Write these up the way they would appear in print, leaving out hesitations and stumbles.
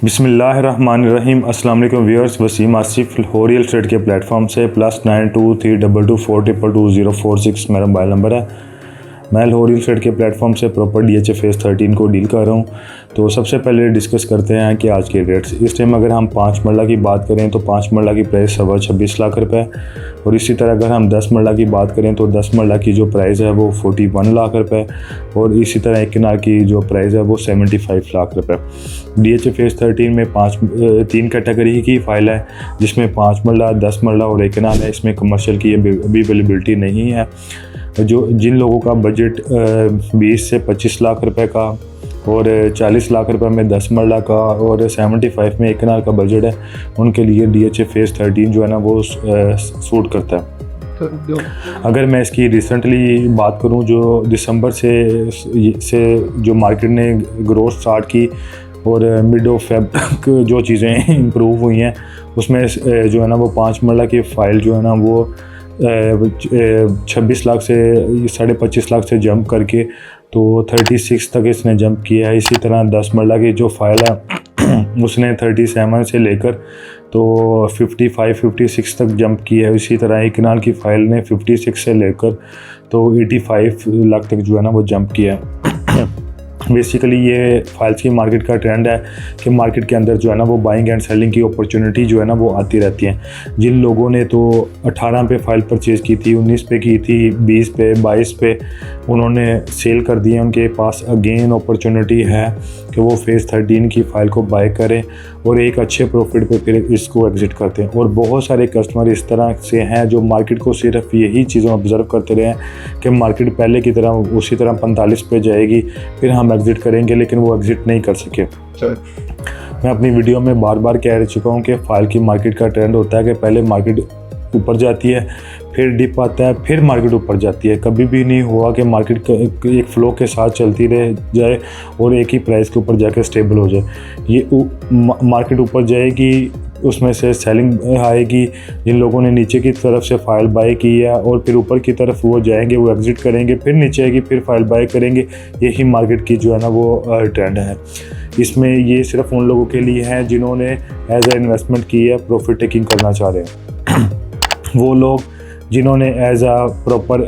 बिस्मिल्लाहिर्रहमानिर्रहीम। अस्सलाम वालेकुम viewers, Waseem Asif real estate के प्लेटफॉर्म से +9232224046 मेरा मोबाइल नंबर है। मैं रियल एस्टेट के प्लेटफॉर्म से प्रॉपर DHA फेज़ 13 को डील कर रहा हूँ। तो सबसे पहले डिस्कस करते हैं कि आज के रेट्स। इस टाइम अगर हम 5 मरला की बात करें तो 5 मरला की प्राइस 26 लाख रुपए, और इसी तरह अगर हम 10 मरला की बात करें तो 10 मरला की जो प्राइस है वो 41 लाख रुपए, और इसी तरह एक कनाल की जो प्राइस है वो 75 लाख रुपए। DHA फेज़ 13 में 3 कैटेगरी की फ़ाइल है, जिसमें 5 मरला, 10 मरला और एक कनाल है। इसमें कमर्शियल की अभी अवेलेबिलिटी नहीं है। जिन लोगों का बजट 20 से 25 लाख रुपए का और 40 लाख रुपए में 10 मरला का और 75 में एक कनाल का बजट है, उनके लिए DHA फेज़ 13 जो है ना वो सूट करता है। अगर मैं इसकी रिसेंटली बात करूं, जो दिसंबर से जो मार्केट ने ग्रोथ स्टार्ट की और मिड ऑफ फेब जो चीज़ें इम्प्रूव हुई हैं, उसमें जो है ना वो 5 मरला की फ़ाइल जो है ना वो 26 लाख से 25.5 लाख से जंप करके तो 36 तक इसने जंप किया है। इसी तरह 10 मरला की जो फाइल है उसने 37 से लेकर तो 55-56 तक जंप किया है। इसी तरह एक कनाल की फ़ाइल ने 56 से लेकर तो 85 लाख तक जो है ना वो जंप किया है। बेसिकली ये फाइल्स की मार्केट का ट्रेंड है कि मार्केट के अंदर जो है ना वो बाइंग एंड सेलिंग की अपॉर्चुनिटी जो है ना वो आती रहती है। जिन लोगों ने तो 18 पे फाइल परचेज़ की थी, 19 पे की थी, 20 पे, 22 पे उन्होंने सेल कर दिए, उनके पास अगेन अपॉर्चुनिटी है कि वो फेज़ 13 की फ़ाइल को बाय करें और एक अच्छे प्रॉफिट पे फिर इसको एग्ज़िट करते हैं। और बहुत सारे कस्टमर इस तरह से हैं जो मार्केट को सिर्फ यही चीज़ें ऑब्ज़र्व करते रहे कि मार्केट पहले की तरह उसी तरह 45 पे जाएगी फिर हम एग्ज़िट करेंगे, लेकिन वो एग्ज़िट नहीं कर सके। मैं अपनी वीडियो में बार बार कह चुका हूँ कि फ़ाइल की मार्केट का ट्रेंड होता है कि पहले मार्केट ऊपर जाती है, फिर डिप आता है, फिर मार्केट ऊपर जाती है। कभी भी नहीं हुआ कि मार्केट एक फ्लो के साथ चलती रह जाए और एक ही प्राइस के ऊपर जाकर स्टेबल हो जाए। ये मार्केट ऊपर जाएगी, उसमें से सेलिंग आएगी। जिन लोगों ने नीचे की तरफ से फ़ाइल बाय की है और फिर ऊपर की तरफ वो जाएंगे, वो एग्ज़िट करेंगे, फिर नीचे आएगी, फिर फ़ाइल बाय करेंगे। यही मार्केट की जो है ना वो ट्रेंड है। इसमें ये सिर्फ उन लोगों के लिए है जिन्होंने एज ए इन्वेस्टमेंट की है, प्रॉफिट टेकिंग करना चाह रहे हैं। वो लोग जिन्होंने एज आ प्रॉपर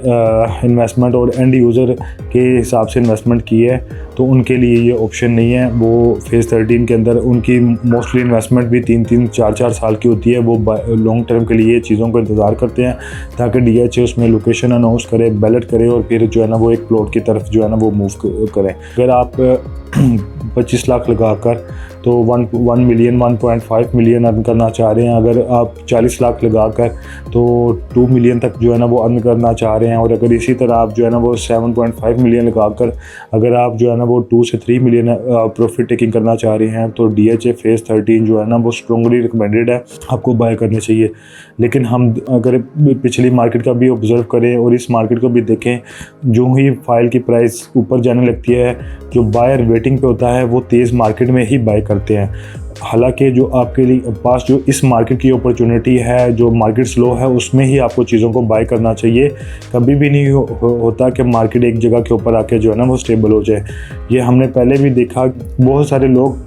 इन्वेस्टमेंट और एंड यूज़र के हिसाब से इन्वेस्टमेंट की है, तो उनके लिए ये ऑप्शन नहीं है। वो फेज़ 13 के अंदर उनकी मोस्टली इन्वेस्टमेंट भी 3-3, 4-4 साल की होती है। वो लॉन्ग टर्म के लिए चीज़ों का इंतज़ार करते हैं ताकि DHA उसमें लोकेशन अनाउंस करे, बैलेट करे और फिर जो है ना वो एक प्लॉट की तरफ जो है ना वो मूव करें। अगर आप 25 लाख लगाकर तो 1 मिलियन 1.5 मिलियन अर्न करना चाह रहे हैं, अगर आप 40 लाख लगाकर तो 2 मिलियन तक जो है ना वो अर्न करना चाह रहे हैं, और अगर इसी तरह आप जो है ना वो 7.5 मिलियन लगाकर अगर आप जो है ना वो 2 से 3 मिलियन प्रॉफिट टेकिंग करना चाह रहे हैं, तो DHA फेज़ 13 जो है ना वो स्ट्रॉन्गली रिकमेंडेड है, आपको बाय करनी चाहिए। लेकिन हम अगर पिछली मार्केट का भी ऑब्ज़र्व करें और इस मार्केट को भी देखें, जो ही फाइल की प्राइस ऊपर जाने लगती है, जो बायर वेटिंग पे होता है वो तेज़ मार्केट में ही बाय करते हैं। हालांकि जो आपके लिए पास जो इस मार्केट की अपॉर्चुनिटी है, जो मार्केट स्लो है, उसमें ही आपको चीज़ों को बाय करना चाहिए। कभी भी नहीं होता कि मार्केट एक जगह के ऊपर आके जो है ना वो स्टेबल हो जाए। ये हमने पहले भी देखा, बहुत सारे लोग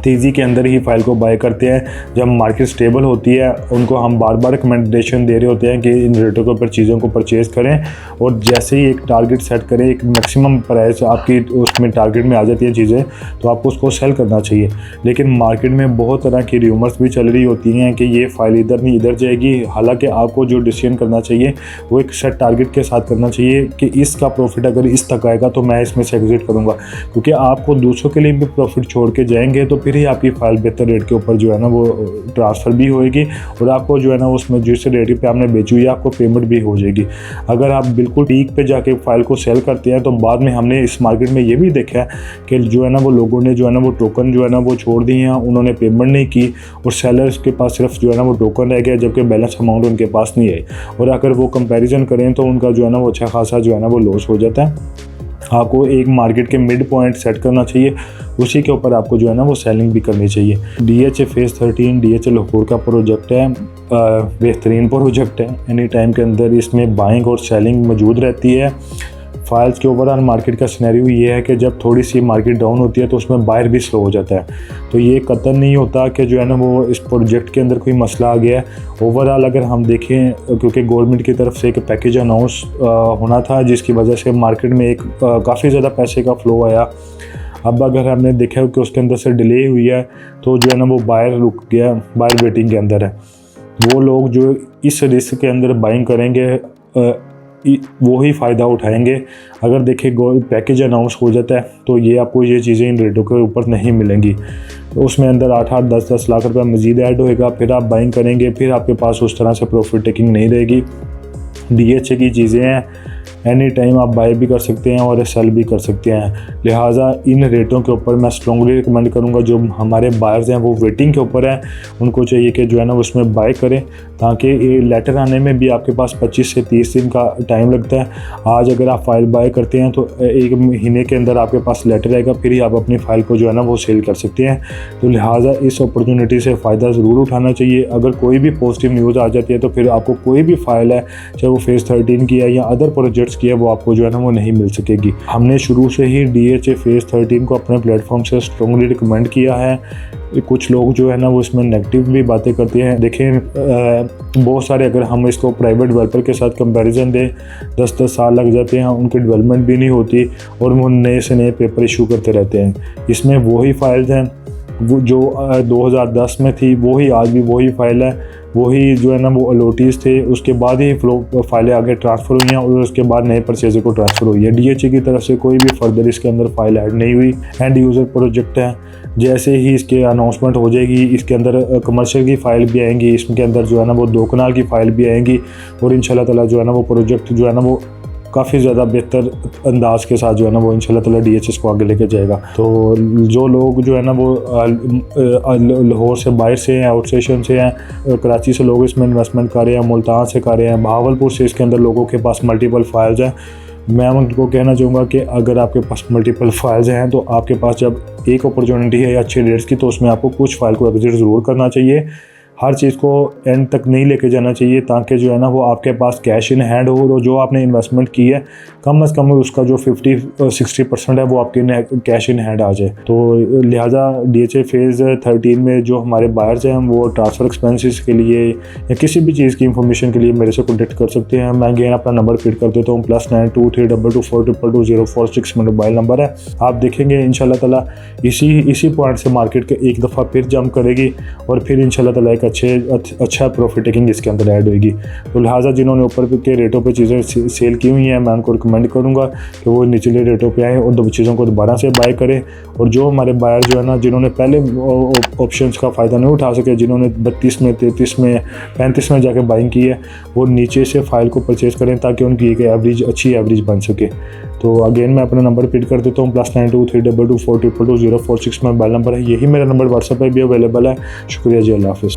तेज़ी के अंदर ही फाइल को बाय करते हैं। जब मार्केट स्टेबल होती है उनको हम बार बार रिकमेंडेशन दे रहे होते हैं कि इन रेटों के ऊपर चीज़ों को परचेज़ करें, और जैसे ही एक टारगेट सेट करें, एक मैक्सिमम प्राइस आपकी उसमें टारगेट में आ जाती है चीज़ें, तो आपको उसको सेल करना चाहिए। लेकिन मार्केट में बहुत तरह की र्यूमर्स भी चल रही होती हैं कि ये फाइल इधर नहीं इधर जाएगी। हालांकि आपको जो डिसीजन करना चाहिए वो एक सेट टारगेट के साथ करना चाहिए कि इसका प्रॉफिट अगर इस तक आएगा तो मैं इसमें से एग्जिट करूँगा, क्योंकि आपको दूसरों के लिए भी प्रॉफिट छोड़ के जाएंगे तो फिर ही आपकी फाइल बेहतर रेट के ऊपर जो है ना वो ट्रांसफ़र भी होएगी, और आपको जो है ना उसमें जिस रेट पे आपने बेची हुई है आपको पेमेंट भी हो जाएगी। अगर आप बिल्कुल पीक पे जाके फाइल को सेल करते हैं तो बाद में हमने इस मार्केट में ये भी देखा है कि जो है ना वो लोगों ने जो है ना वो टोकन जो है ना वो छोड़ दिए हैं, उन्होंने पेमेंट नहीं की और सेलर्स के पास सिर्फ जो है ना वो टोकन रह गया, जबकि बैलेंस अमाउंट उनके पास नहीं है। और अगर वो कंपैरिजन करें तो उनका जो है ना वो अच्छा खासा जो है ना वो लॉस हो जाता है। आपको एक मार्केट के मिड पॉइंट सेट करना चाहिए, उसी के ऊपर आपको जो है ना वो सेलिंग भी करनी चाहिए। DHA फेज़ 13 DHA लाहौर का प्रोजेक्ट है, बेहतरीन प्रोजेक्ट है। एनी टाइम के अंदर इसमें बाइंग और सेलिंग मौजूद रहती है। फाइल्स के ओवरऑल मार्केट का सिनेरियो ये है कि जब थोड़ी सी मार्केट डाउन होती है तो उसमें बायर भी स्लो हो जाता है। तो ये कतई नहीं होता कि जो है ना वो इस प्रोजेक्ट के अंदर कोई मसला आ गया है। ओवरऑल अगर हम देखें, क्योंकि गवर्नमेंट की तरफ से एक पैकेज अनाउंस होना था जिसकी वजह से मार्केट में एक काफ़ी ज़्यादा पैसे का फ़्लो आया। अब अगर हमने देखा कि उसके अंदर से डिले हुई है तो जो है ना वो बायर रुक गया, बायर वेटिंग के अंदर है। वो लोग जो इस रिस्क के अंदर बाइंग करेंगे वो ही फ़ायदा उठाएंगे। अगर देखें पैकेज अनाउंस हो जाता है तो ये आपको ये चीज़ें इन रेटों के ऊपर नहीं मिलेंगी। तो उसमें अंदर 8-8, 10-10 लाख रुपये मज़ीद ऐड होएगा, फिर आप बाइंग करेंगे, फिर आपके पास उस तरह से प्रॉफिट टेकिंग नहीं रहेगी। DHA की चीज़ें हैं, एनी टाइम आप बाय भी कर सकते हैं और सेल भी कर सकते हैं। लिहाजा इन रेटों के ऊपर मैं स्ट्रॉन्गली रिकमेंड करूंगा, जो हमारे बायर्स हैं वो वेटिंग के ऊपर हैं, उनको चाहिए कि जो है ना उसमें बाय करें, ताकि ये लेटर आने में भी आपके पास 25 से 30 दिन का टाइम लगता है। आज अगर आप फाइल बाय करते हैं तो 1 महीने के अंदर आपके पास लेटर आएगा, फिर ही आप अपनी फ़ाइल को जो है ना वो सेल कर सकते हैं। तो लिहाजा इस अपॉर्चुनिटी से फ़ायदा ज़रूर उठाना चाहिए। अगर कोई भी पॉजिटिव न्यूज़ आ जाती है तो फिर आपको कोई भी फ़ाइल है, चाहे वो फेज़ 13 की है या अदर प्रोजेक्ट्स की है, वो आपको जो है ना वो नहीं मिल सकेगी। हमने शुरू से ही DHA फेज़ 13 को अपने प्लेटफॉर्म से स्ट्रॉन्गली रिकमेंड किया है। कुछ लोग जो है ना वो इसमें नेगेटिव भी बातें करते हैं। देखें, बहुत सारे अगर हम इसको प्राइवेट डेवलपर के साथ कंपैरिजन दें, 10-10 साल लग जाते हैं, उनकी डेवलपमेंट भी नहीं होती और वो नए से नए पेपर इशू करते रहते हैं। इसमें वही फाइल्स हैं वो जो 2010 में थी, वही आज भी वही फाइल है, वही जो है ना वो अलॉटीज़ थे, उसके बाद ही फाइलें आगे ट्रांसफ़र हुई हैं और उसके बाद नए परचेज़र को ट्रांसफ़र हुई है। DHA की तरफ से कोई भी फर्दर इसके अंदर फाइल ऐड नहीं हुई। एंड यूज़र प्रोजेक्ट है, जैसे ही इसके अनाउंसमेंट हो जाएगी इसके अंदर कमर्शियल की फ़ाइल भी आएंगी, इसके अंदर जो है ना वो 2 कनाल की फ़ाइल भी आएंगी और इंशाल्लाह ताला जो है ना वो प्रोजेक्ट जो है ना वो काफ़ी ज़्यादा बेहतर अंदाज के साथ जो है ना वो इंशाल्लाह ताला DHS को आगे लेके जाएगा। तो जो लोग जो है ना वो लाहौर से बाहर से हैं, आउट स्टेशन से हैं, कराची से लोग इसमें इन्वेस्टमेंट कर रहे हैं, मुल्तान से कर रहे हैं, भावलपुर से इसके अंदर लोगों के पास मल्टीपल फाइल्स हैं। मैं उनको कहना चाहूँगा कि अगर आपके पास मल्टीपल फाइल्स हैं तो आपके पास जब एक अपॉर्चुनिटी है या अच्छे रेट्स की, तो उसमें आपको कुछ फाइल को एग्जिट ज़रूर करना चाहिए। हर चीज़ को एंड तक नहीं लेके जाना चाहिए, ताकि जो है ना वो आपके पास कैश इन हैंड हो और जो आपने इन्वेस्टमेंट की है कम से कम उसका जो 50-60% है वो आपके कैश इन हैंड आ जाए। तो लिहाजा DHA फेज़ 13 में जो हमारे बायर्स हैं वो ट्रांसफ़र एक्सपेंसेस के लिए या किसी भी चीज़ की इंफॉर्मेशन के लिए मेरे से कॉन्टेक्ट कर सकते हैं। मैं अगेन अपना नंबर फिट कर देता हूँ, +923224220466 में मोबाइल नंबर है। आप देखेंगे इंशाल्लाह ताला इसी पॉइंट से मार्केट के एक दफ़ा फिर जंप करेगी और फिर इंशाल्लाह ताला एक अच्छा प्रॉफिट टेकिंग इसके अंदर ऐड होगी। तो लिहाजा जिन्होंने ऊपर के रेटों पे चीज़ें सेल की हुई हैं, मैं उनको रिकमेंड करूँगा कि वो निचले रेटों पे आएँ और दो चीज़ों को दोबारा से बाय करें। और जो हमारे बायर जो है ना, जिन्होंने पहले ऑप्शंस का फ़ायदा नहीं उठा सके, जिन्होंने 32 में, 33 में, 35 में जाके बाइंग की है, वो नीचे से फ़ाइल को परचेज़ करें ताकि उनकी एक अच्छी एवरेज बन सके। तो अगेन मैं अपना नंबर रिपीट कर देता हूँ, +923224220466 में मोबाइल नंबर है। यही मेरा नंबर व्हाट्सएप पर भी अवेलेबल है। शुक्रिया जी, अल्लाह हाफ़िज़।